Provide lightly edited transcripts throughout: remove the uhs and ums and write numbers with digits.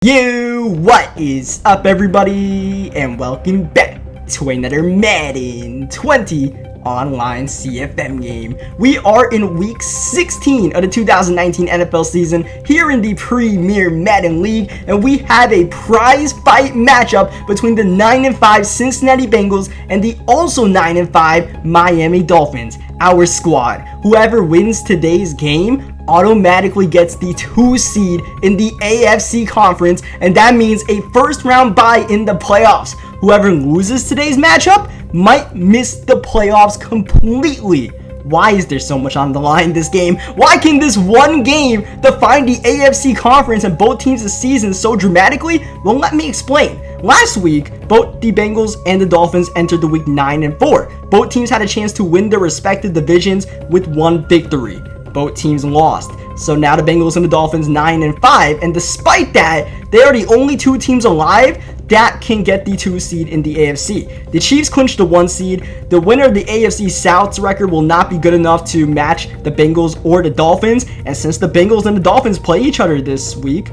What is up, everybody, and welcome back to another Madden 20 online CFM game. We are in week 16 of the 2019 NFL season here in the Premier Madden League, and we have a prize fight matchup between the 9-5 Cincinnati Bengals and the also 9-5 Miami Dolphins. Our squad, whoever wins today's game automatically gets the 2 seed in the AFC conference, and that means a first round bye in the playoffs. Whoever loses today's matchup might miss the playoffs completely. Why is there so much on the line this game? Why can this one game define the AFC conference and both teams' season so dramatically? Well, let me explain. Last week, both the Bengals and the Dolphins entered the week 9-4. Both teams had a chance to win their respective divisions with one victory. Both teams lost. So now the Bengals and the Dolphins 9-5, and despite that, they are the only 2 teams alive that can get the 2 seed in the AFC. The Chiefs clinched the 1 seed. The winner of the AFC South's record will not be good enough to match the Bengals or the Dolphins, and since the Bengals and the Dolphins play each other this week,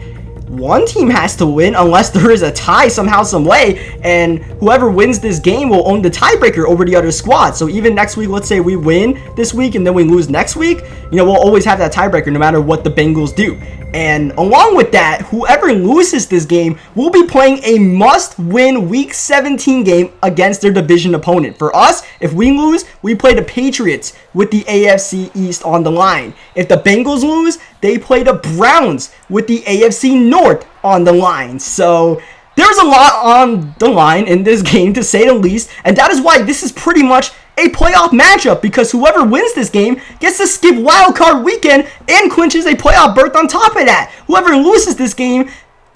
one team has to win unless there is a tie somehow, some way, and whoever wins this game will own the tiebreaker over the other squad. So even next week, let's say we win this week and then we lose next week, we'll always have that tiebreaker no matter what the Bengals do. And along with that, whoever loses this game will be playing a must-win Week 17 game against their division opponent. For us, if we lose, we play the Patriots with the AFC East on the line. If the Bengals lose, they play the Browns with the AFC North on the line. So there's a lot on the line in this game, to say the least, and that is why this is pretty much a playoff matchup, because whoever wins this game gets to skip wildcard weekend and clinches a playoff berth on top of that. Whoever loses this game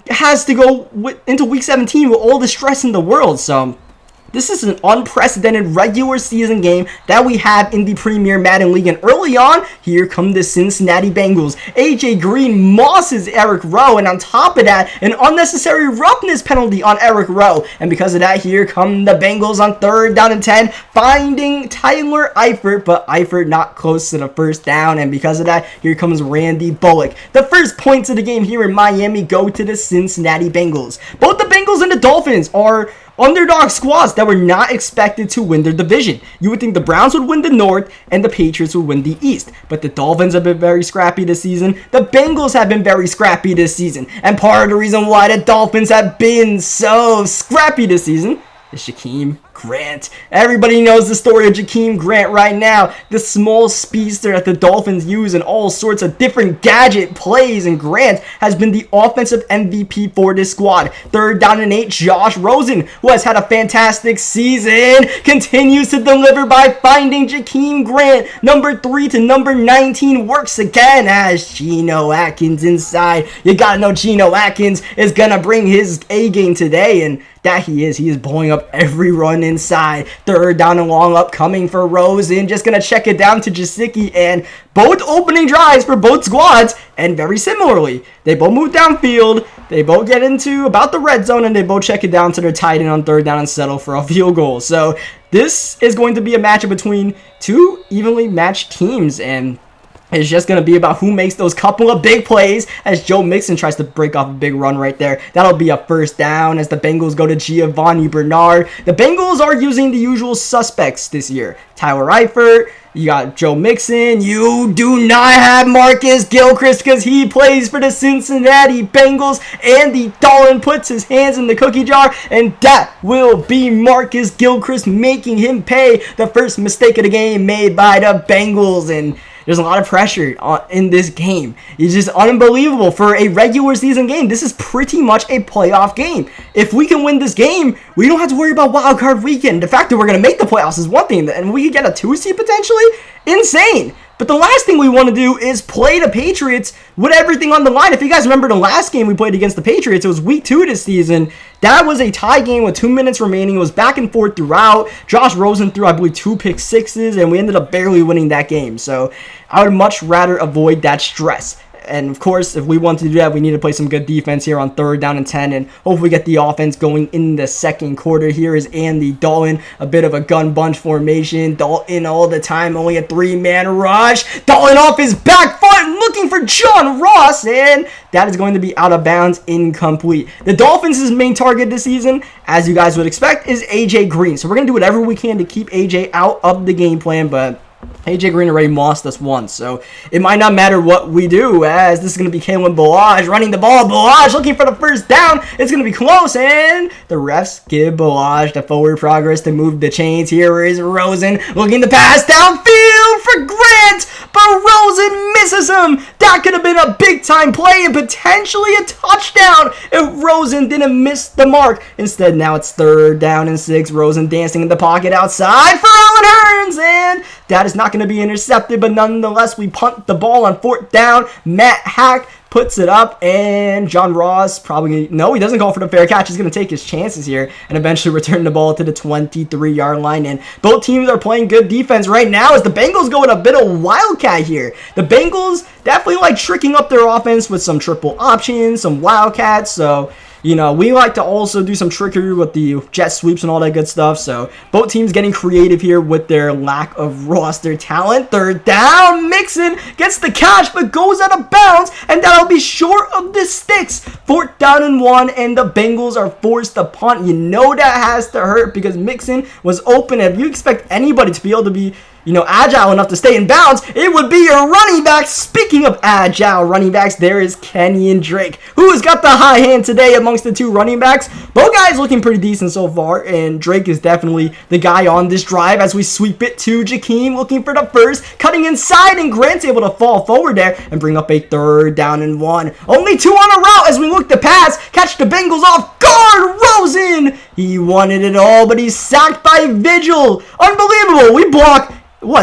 has to go into week 17 with all the stress in the world. So this is an unprecedented regular season game that we have in the Premier Madden League. And early on, here come the Cincinnati Bengals. AJ Green mosses Eric Rowe, and on top of that, an unnecessary roughness penalty on Eric Rowe. And because of that, here come the Bengals on 3rd down and 10, finding Tyler Eifert, but Eifert not close to the first down. And because of that, here comes Randy Bullock. The first points of the game here in Miami go to the Cincinnati Bengals. Both the Bengals and the Dolphins are underdog squads that were not expected to win their division. You would think the Browns would win the North and the Patriots would win the East, but the Dolphins have been very scrappy this season. The Bengals have been very scrappy this season, and part of the reason why the Dolphins have been so scrappy this season is Jakeem Grant. Everybody knows the story of Jakeem Grant right now. The small speedster that the Dolphins use in all sorts of different gadget plays, and Grant has been the offensive MVP for this squad. 3rd down and 8, Josh Rosen, who has had a fantastic season, continues to deliver by finding Jakeem Grant. Number 3 to number 19 works again as Geno Atkins inside. You gotta know Geno Atkins is gonna bring his A game today, and that he is. He is blowing up every run inside. 3rd down and long upcoming for Rosen. Just going to check it down to Jasicki, and both opening drives for both squads, and very similarly, they both move downfield, they both get into about the red zone, and they both check it down to their tight end on 3rd down and settle for a field goal. So this is going to be a matchup between 2 evenly matched teams, and it's just going to be about who makes those couple of big plays as Joe Mixon tries to break off a big run right there. That'll be a first down as the Bengals go to Giovanni Bernard. The Bengals are using the usual suspects this year. Tyler Eifert, you got Joe Mixon. You do not have Marcus Gilchrist because he plays for the Cincinnati Bengals. Andy Dalton puts his hands in the cookie jar, and that will be Marcus Gilchrist making him pay the first mistake of the game made by the Bengals. And there's a lot of pressure in this game. It's just unbelievable for a regular season game. This is pretty much a playoff game. If we can win this game, we don't have to worry about wild card weekend. The fact that we're going to make the playoffs is one thing, and we could get a 2 seed potentially? Insane. But the last thing we want to do is play the Patriots with everything on the line. If you guys remember the last game we played against the Patriots, it was week 2 this season. That was a tie game with 2 minutes remaining. It was back and forth throughout. Josh Rosen threw, I believe, 2 pick sixes, and we ended up barely winning that game. So I would much rather avoid that stress. And of course, if we want to do that, we need to play some good defense here on 3rd down and 10, and hopefully get the offense going in the second quarter. Here is Andy Dalton, a bit of a gun bunch formation. Dalton all the time, only a 3-man rush. Dalton off his back foot, looking for John Ross, and that is going to be out of bounds, incomplete. The Dolphins' main target this season, as you guys would expect, is AJ Green. So we're going to do whatever we can to keep AJ out of the game plan, but AJ Green already mossed us once, so it might not matter what we do, as this is going to be Kalen Balaj running the ball. Balaj looking for the first down. It's going to be close, and the refs give Balaj the forward progress to move the chains. Here is Rosen looking to pass downfield for Grant, but Rosen misses him. That could have been a big-time play and potentially a touchdown if Rosen didn't miss the mark. Instead, now it's 3rd down and 6. Rosen dancing in the pocket outside for Allen Hurns, and that is not going to be intercepted, but nonetheless, we punt the ball on 4th down. Matt Hack puts it up, and John Ross probably, no, he doesn't call for the fair catch. He's going to take his chances here and eventually return the ball to the 23-yard line. And both teams are playing good defense right now as the Bengals go with a bit of wildcat here. The Bengals definitely like tricking up their offense with some triple options, some wildcats, so you know, we like to also do some trickery with the jet sweeps and all that good stuff. So both teams getting creative here with their lack of roster talent. 3rd down, Mixon gets the catch but goes out of bounds, and that'll be short of the sticks. 4th down and 1, and the Bengals are forced to punt. You know that has to hurt because Mixon was open. If you expect anybody to be able to be, you know, agile enough to stay in bounds, it would be your running back. Speaking of agile running backs, there is Kenyon Drake, who has got the high hand today amongst the 2 running backs. Both guys looking pretty decent so far, and Drake is definitely the guy on this drive as we sweep it to Jakeem, looking for the first, cutting inside, and Grant's able to fall forward there and bring up a 3rd down and 1. Only 2 on a route as we look to pass, catch the Bengals off guard. Rosen, he wanted it all, but he's sacked by Vigil. Unbelievable. We block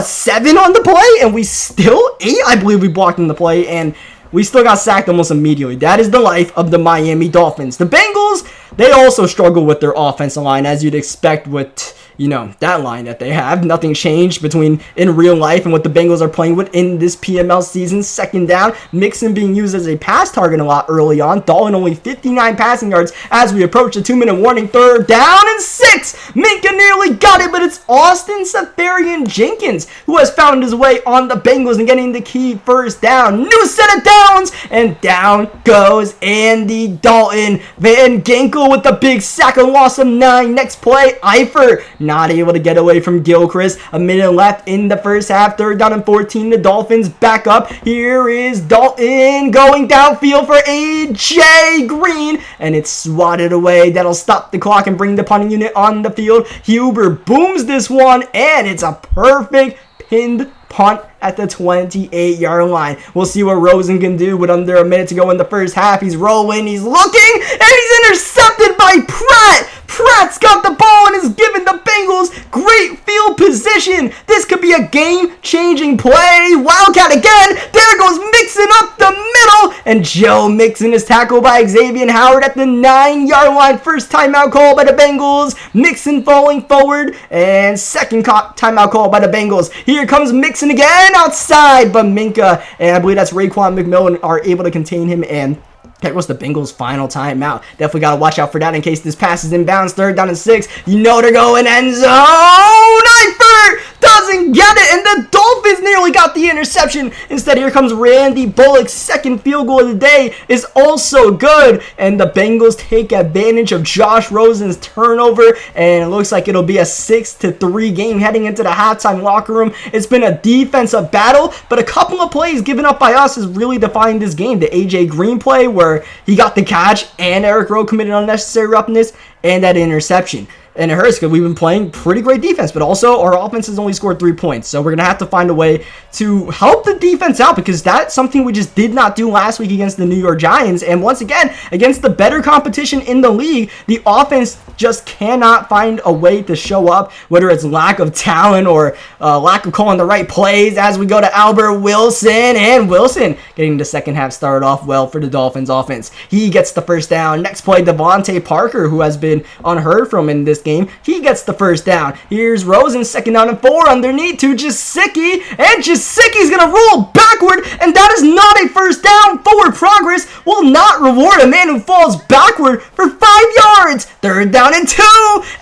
7 on the play, and we still 8, I believe we blocked in the play, and we still got sacked almost immediately. That is the life of the Miami Dolphins. The Bengals, they also struggle with their offensive line, as you'd expect with, you know, that line that they have. Nothing changed between in real life and what the Bengals are playing with in this PML season. 2nd down, Mixon being used as a pass target a lot early on. Dalton only 59 passing yards as we approach the 2-minute warning. 3rd down and 6. Minka nearly got it, but it's Austin Seferian Jenkins who has found his way on the Bengals and getting the key first down. New set of downs, and down goes Andy Dalton. Van Ginkel with the big sack, and loss of 9. Next play, Eifert not able to get away from Gilchrist. A minute left in the first half. 3rd down and 14. The Dolphins back up. Here is Dalton going downfield for AJ Green, and it's swatted away. That'll stop the clock and bring the punting unit on the field. Huber booms this one, and it's a perfect pinned punt at the 28-yard line. We'll see what Rosen can do with under a minute to go in the first half. He's rolling, he's looking, and he's intercepted by Pratt. Pratt's got the ball and is giving the Bengals great field position. This could be a game-changing play. Wildcat again. There goes Mixon up the middle, and Joe Mixon is tackled by Xavier Howard at the 9-yard line. First timeout call by the Bengals. Mixon falling forward, and second timeout call by the Bengals. Here comes Mixon again outside, but Minka and I believe that's Raekwon McMillan are able to contain him, and that was the Bengals' final timeout. Definitely got to watch out for that in case this pass is inbounds. 3rd down and 6. You know they're going end zone. Eifert doesn't get it, and the Dolphins nearly got the interception. Instead, here comes Randy Bullock's second field goal of the day is also good, and the Bengals take advantage of Josh Rosen's turnover, and it looks like it'll be a 6-3 game heading into the halftime locker room. It's been a defensive battle, but a couple of plays given up by us has really defined this game. The AJ Green play where he got the catch, and Eric Rowe committed unnecessary roughness, and that interception. And it hurts because we've been playing pretty great defense, but also our offense has only scored 3 points. So we're going to have to find a way to help the defense out, because that's something we just did not do last week against the New York Giants. And once again, against the better competition in the league, the offense just cannot find a way to show up, whether it's lack of talent or lack of calling the right plays, as we go to Albert Wilson, and Wilson getting the second half started off well for the Dolphins offense. He gets the first down. Next play, Devontae Parker, who has been unheard from in this game, he gets the first down. Here's Rosen, second down and 4 underneath to Gesicki, and Gesicki's gonna roll backward, and that is not a first down. Forward progress will not reward a man who falls backward for 5 yards. Third down and 2,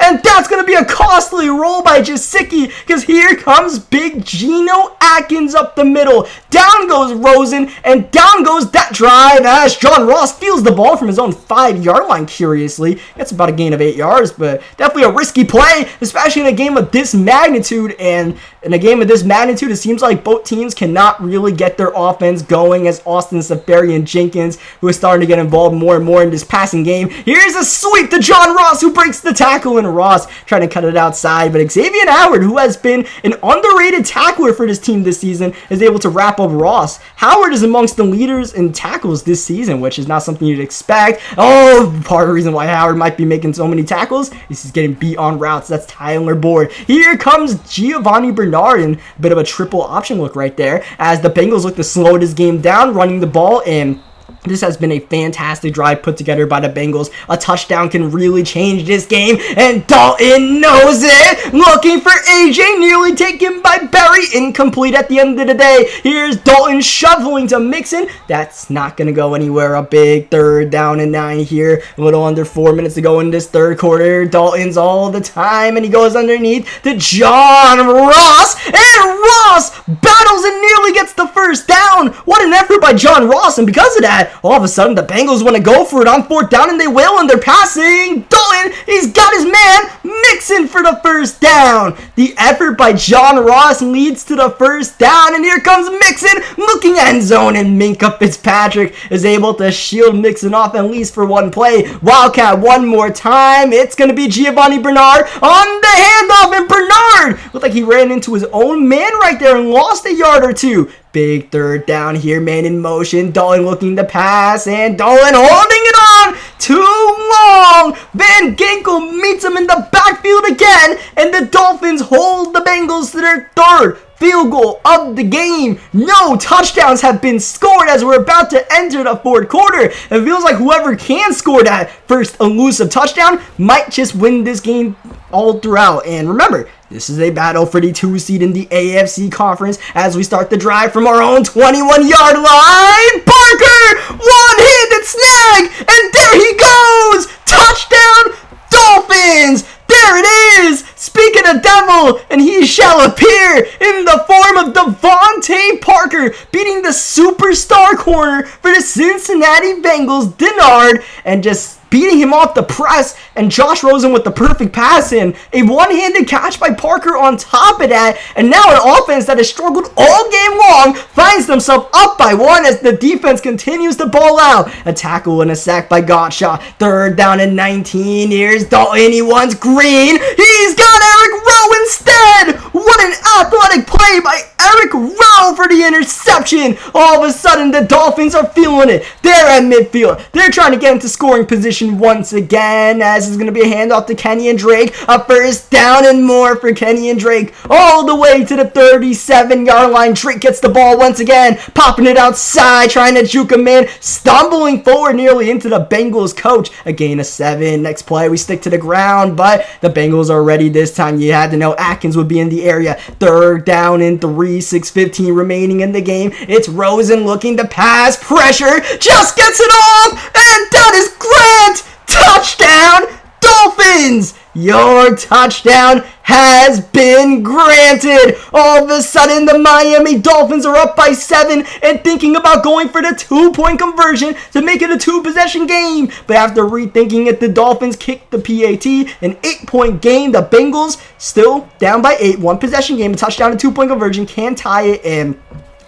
and that's gonna be a costly roll by Gesicki, because here comes big Geno Atkins up the middle. Down goes Rosen, and down goes that drive as John Ross steals the ball from his own 5-yard line, curiously. That's about a gain of 8 yards, but definitely a risky play, especially in a game of this magnitude. And in a game of this magnitude, it seems like both teams cannot really get their offense going, as Austin Seferian-Jenkins, who is starting to get involved more and more in this passing game. Here's a sweep to John Ross, who breaks the tackle, and Ross trying to cut it outside, but Xavier Howard, who has been an underrated tackler for this team this season, is able to wrap up Ross. Howard is amongst the leaders in tackles this season, which is not something you'd expect. Oh, part of the reason why Howard might be making so many tackles is he's getting beat on routes. That's Tyler Boyd. Here comes Giovanni Bernard, and a bit of a triple option look right there, as the Bengals look to slow this game down, running the ball, and this has been a fantastic drive put together by the Bengals. A touchdown can really change this game, and Dalton knows it. Looking for AJ, nearly taken by Berry. Incomplete at the end of the day. Here's Dalton shoveling to Mixon. That's not going to go anywhere. A big third down and 9 here. A little under 4 minutes to go in this third quarter. Dalton's all the time, and he goes underneath to John Ross, and Ross battles and nearly gets the first down. What an effort by John Ross, and because of that, all of a sudden, the Bengals want to go for it on 4th down, and they will, and they're passing. Dalton, he's got his man Mixon for the first down. The effort by John Ross leads to the first down, and here comes Mixon looking end zone, and Minkah Fitzpatrick is able to shield Mixon off at least for one play. Wildcat one more time. It's going to be Giovanni Bernard on the handoff, and Bernard looked like he ran into his own man right there and lost a yard or two. Big third down here, man in motion. Dalton looking to pass, and Dalton holding it on too long. Van Ginkel meets him in the backfield again, and the Dolphins hold the Bengals to their 3rd field goal of the game. No touchdowns have been scored as we're about to enter the 4th quarter. It feels like whoever can score that first elusive touchdown might just win this game all throughout. And remember, this is a battle for the 2 seed in the AFC conference as we start the drive from our own 21-yard line. Parker, one-handed snag, and there he goes. Touchdown, Dolphins. There it is! Speak of the devil, and he shall appear in the form of Devontae Parker, beating the superstar corner for the Cincinnati Bengals, Denard, and just beating him off the press, and Josh Rosen with the perfect pass in. A one-handed catch by Parker on top of that, and now an offense that has struggled all game long finds themselves up by 1 as the defense continues to ball out. A tackle and a sack by Gottschalk. 3rd down and 19. Here's Dalton. He wants Green. He's got Eric Rowe instead. What an athletic play by Eric Rowe for the interception. All of a sudden, the Dolphins are feeling it. They're at midfield. They're trying to get into scoring position once again, as is going to be a handoff to Kenyon Drake. A first down and more for Kenyon Drake. All the way to the 37-yard line. Drake gets the ball once again, popping it outside, trying to juke him in, stumbling forward nearly into the Bengals coach. A gain of 7. Next play, we stick to the ground, but the Bengals are ready this time. You had to know Atkins would be in the area. 3rd down and 3, 6:15 remaining in the game. It's Rosen looking to pass. Pressure, just gets it off, and that is Grant. Touchdown, Dolphins! Your touchdown has been granted. All of a sudden, the Miami Dolphins are up by 7 and thinking about going for the 2-point conversion to make it a 2-possession game. But after rethinking it, the Dolphins kick the PAT, an 8-point game. The Bengals still down by 8. 1-possession game, a touchdown and 2-point conversion can tie it, and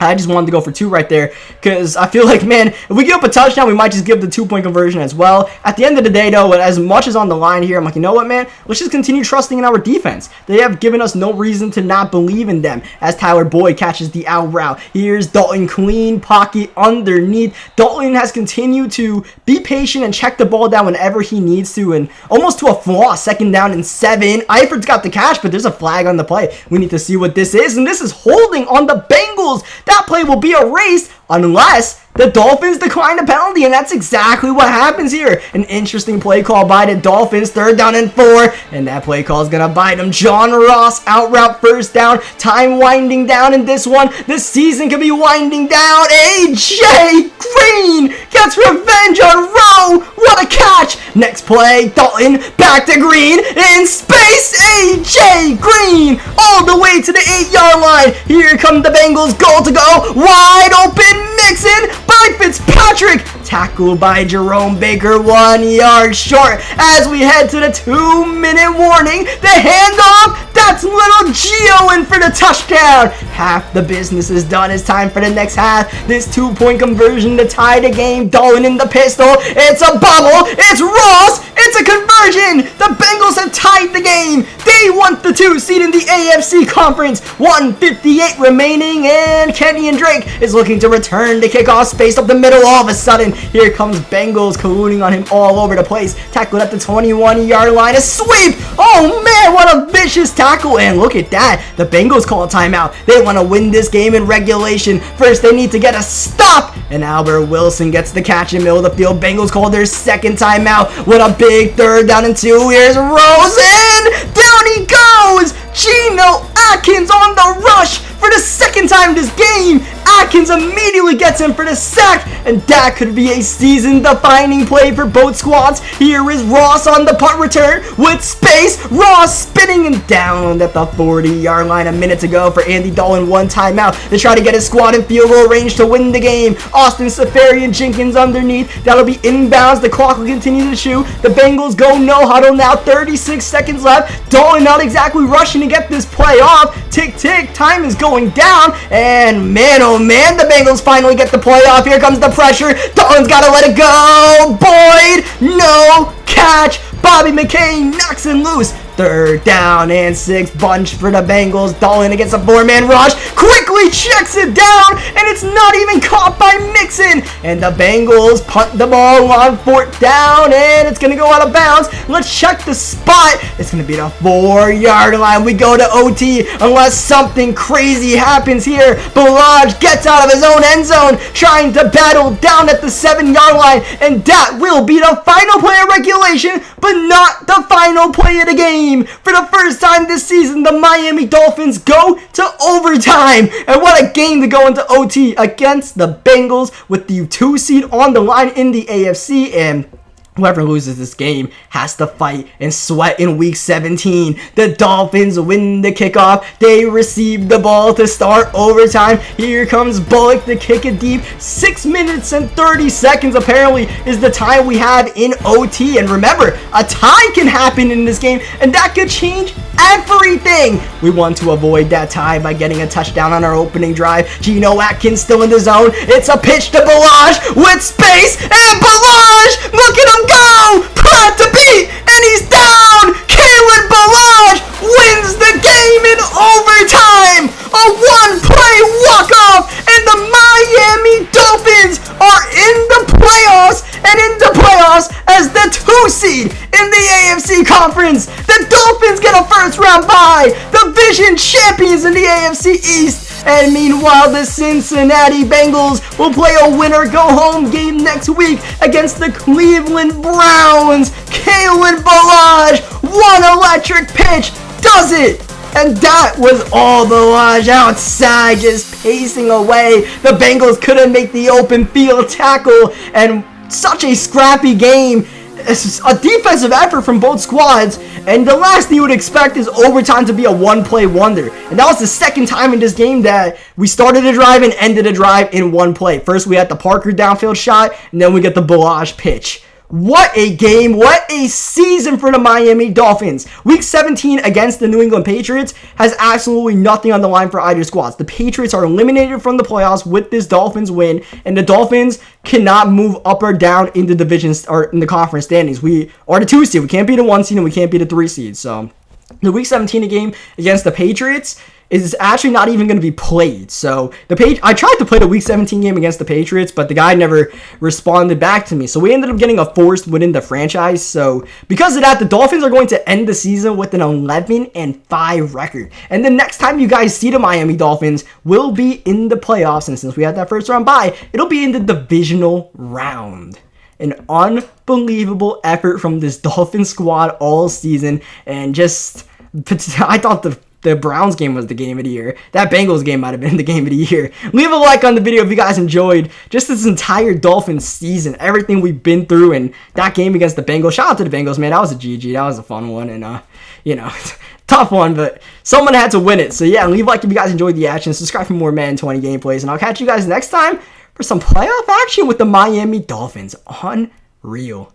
I just wanted to go for 2 right there because I feel like, man, if we give up a touchdown, we might just give the 2-point conversion as well. At the end of the day, though, as much as on the line here, I'm like, you know what, man? Let's just continue trusting in our defense. They have given us no reason to not believe in them as Tyler Boyd catches the out route. Here's Dalton, clean pocket underneath. Dalton has continued to be patient and check the ball down whenever he needs to, and almost to a flaw, 2nd down and 7. Eifert got the catch, but there's a flag on the play. We need to see what this is, and this is holding on the Bengals. That play will be erased unless the Dolphins decline the penalty, and that's exactly what happens here. An interesting play call by the Dolphins, 3rd down and 4, and that play call is going to bite them. John Ross out route, 1st down, time winding down in this one. The season could be winding down. A.J. Green gets revenge on Rowe. What a catch. Next play, Dalton back to Green in space. A.J. Green all the way to the 8-yard line. Here come the Bengals, goal to go, wide open, Mixon by Fitzpatrick, tackled by Jerome Baker, 1 yard short. As we head to the 2-minute warning, the handoff, that's little Gio in for the touchdown. Half the business is done. It's time for the next half. This 2-point conversion to tie the game. Dalton in the pistol. It's a bubble. It's Ross. It's a conversion. The Bengals have tied the game. They want the 2 seed in the AFC conference. 1:58 remaining, and Kenny and Drake is looking to return the kickoff, spaced up the middle. All of a sudden, here comes Bengals colluding on him all over the place. Tackled at the 21-yard line. A sweep. Oh man, what a vicious tackle. And look at that. The Bengals call a timeout. They want to win this game in regulation. First, they need to get a stop. And Albert Wilson gets the catch in the middle of the field. Bengals call their 2nd timeout. What a big 3rd down and 2. Here's Rosen. Down he goes. Geno Atkins on the rush for the 2nd time this game. Atkins immediately gets him for the sack, and that could be a season-defining play for both squads. Here is Ross on the punt return with space. Ross spinning and down at the 40-yard line. A minute to go for Andy Dalton, 1 timeout to try to get his squad in field goal range to win the game. Austin Safarian Jenkins underneath. That'll be inbounds. The clock will continue to chew. The Bengals go no huddle now. 36 seconds left. Dalton not exactly rushing to get this play off. Tick, tick. Time is going down, and man, oh man, the Bengals finally get the play off. Here comes the pressure. Dalton's got to let it go. Boyd, no catch. Bobby McCain knocks him loose. 3rd down and 6. Bunch for the Bengals. Dalton against a 4-man rush. Quickly checks it down, and it's not even caught by Mixon. And the Bengals punt the ball on 4th down, and it's going to go out of bounds. Let's check the spot. It's going to be the 4-yard line. We go to OT unless something crazy happens here. Balaj gets out of his own end zone, trying to battle down at the 7-yard line, and that will be the final play of regulation, but not the final play of the game. For the first time this season, the Miami Dolphins go to overtime. And what a game to go into OT against the Bengals with the 2 seed on the line in the AFC. And whoever loses this game has to fight and sweat in week 17. The Dolphins win the kickoff. They receive the ball to start overtime. Here comes Bullock to kick it deep. 6 minutes and 30 seconds apparently is the time we have in OT. And remember, a tie can happen in this game, and that could change everything. We want to avoid that tie by getting a touchdown on our opening drive. Geno Atkins still in the zone. It's a pitch to Balaj with space, and Balaj, look at him go! Prime to beat, and he's down! Kalen Balaj wins the game in overtime! A 1-play walk-off, and the Miami Dolphins are in the playoffs, and into playoffs as the 2 seed in the AFC conference. The Dolphins get a 1st-round bye, division champions in the AFC East. And meanwhile, the Cincinnati Bengals will play a winner-go-home game next week against the Cleveland Browns. Kalen Balaj, 1 electric pitch, does it! And that was all Balaj outside, just pacing away. The Bengals couldn't make the open field tackle, and such a scrappy game. It's a defensive effort from both squads, and the last thing you would expect is overtime to be a 1-play wonder. And that was the 2nd time in this game that we started a drive and ended a drive in 1 play. First we had the Parker downfield shot, and then we get the Balaj pitch. What a game. What a season for the Miami Dolphins. Week 17 against the New England Patriots has absolutely nothing on the line for either squads. The Patriots are eliminated from the playoffs with this Dolphins win, and the Dolphins cannot move up or down in the divisions or in the conference standings. We are the 2 seed. We can't be the 1 seed, and we can't be the 3 seed. So the Week 17 game against the Patriots is actually not even going to be played. So I tried to play the Week 17 game against the Patriots, but the guy never responded back to me. So we ended up getting a forced within the franchise. So because of that, the Dolphins are going to end the season with an 11-5 record. And the next time you guys see the Miami Dolphins will be in the playoffs. And since we had that first round bye, it'll be in the divisional round. An unbelievable effort from this Dolphins squad all season. And just, I thought the Browns game was the game of the year. That Bengals game might have been the game of the year. Leave a like on the video if you guys enjoyed just this entire Dolphins season, everything we've been through, and that game against the Bengals. Shout out to the Bengals, man. That was a GG. That was a fun one, and tough one, but someone had to win it. So yeah, leave a like if you guys enjoyed the action. Subscribe for more Madden 20 gameplays, and I'll catch you guys next time for some playoff action with the Miami Dolphins. Unreal.